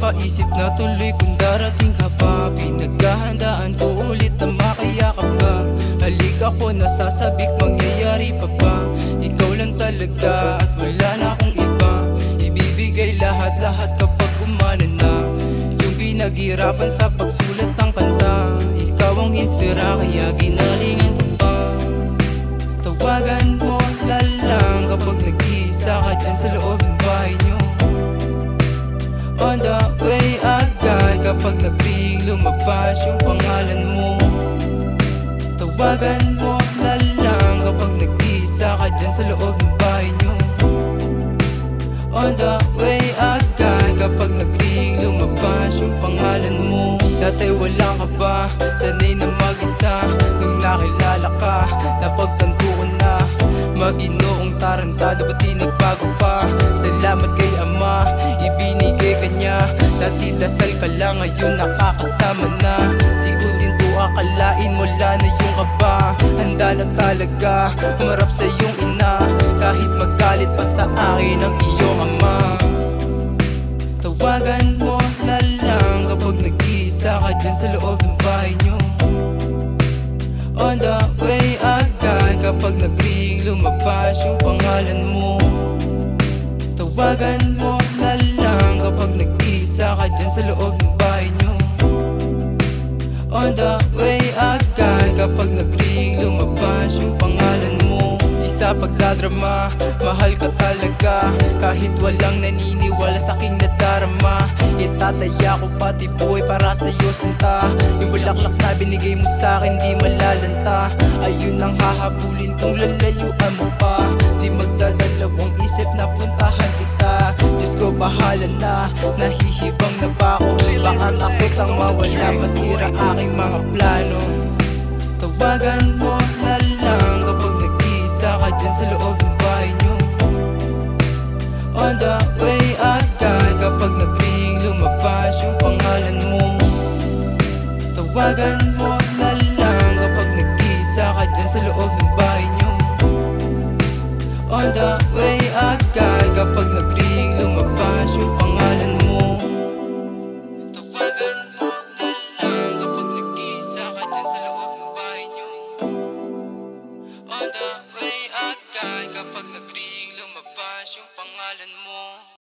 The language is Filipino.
makaisip na tuloy kung darating ka pa. Pinaghahandaan ko ulit na makayakap ka. Halik ako nasasabik, mangyayari pa ba? Ikaw lang talaga at wala na akong iba. Ibibigay lahat-lahat kapag gumana na yung pinaghirapan sa pagsulat ng kanta. Ikaw ang inspira kaya ginalingan ko pa. Tawagan mo na lang kapag nag-iisa ka dyan sa loob ng bahay nyo. On the way agad kapag nag-ring lumabas yung pangalan mo. Tawagan mo na lang kapag nag-iisa ka dyan sa loob ng bahay nyo. On the way agad kapag nag-ring lumabas yung pangalan mo. Dati wala ka ba? Sanay na mag-isa. Nung nakilala ka, napagtanto ko na Maginoong tarantado, ba't di nagbago pa? Salamat kay Ama, ibinigay ka niya. Dati dasal ka lang, ngayon nakakasama na. Di ko din to akalain, wala na yung kaba. Handa na talaga, humarap sa iyong ina. Kahit magalit pa sa akin ang iyong ama. Tawagan mo na lang kapag nag-iisa ka dyan sa loob ng bahay nyo. On the way agad kapag nag-ring lumabas yung pangalan mo. Tawagan mo na lang kapag nag-iisa ka dyan sa loob ng bahay nyo. On the way agad kapag nag-ring lumabas yung pangalan mo. Di sa pagdadrama, mahal ka talaga. Kahit walang naniniwala sa aking nadarama, itataya ko pati buhay para sa'yo sinta. Yung bulaklak na binigay mo sa'kin di malalanta. Ayun ang hahabulin kung lalayuan mo pa. Di magdadalawang isip na puntahan kita. Diyos ko bahala na, nahihibang na ba ako? Baka takot ang mawala, masira aking mga plano. Tawagan mo na lang kapag nag-iisa ka dyan sa loob ng bahay nyo. On the way agad kapag nag-ring lumabas yung pangalan mo. Tawagan mo na lang kapag nag-iisa ka dyan sa loob ng bahay nyo. On the way agad kapag nag-ring lumabas yung pangalan mo. Tawagan mo na lang kapag nag-iisa ka dyan sa loob ng bahay nyo. On the way agad kapag nag-ring lumabas yung pangalan mo.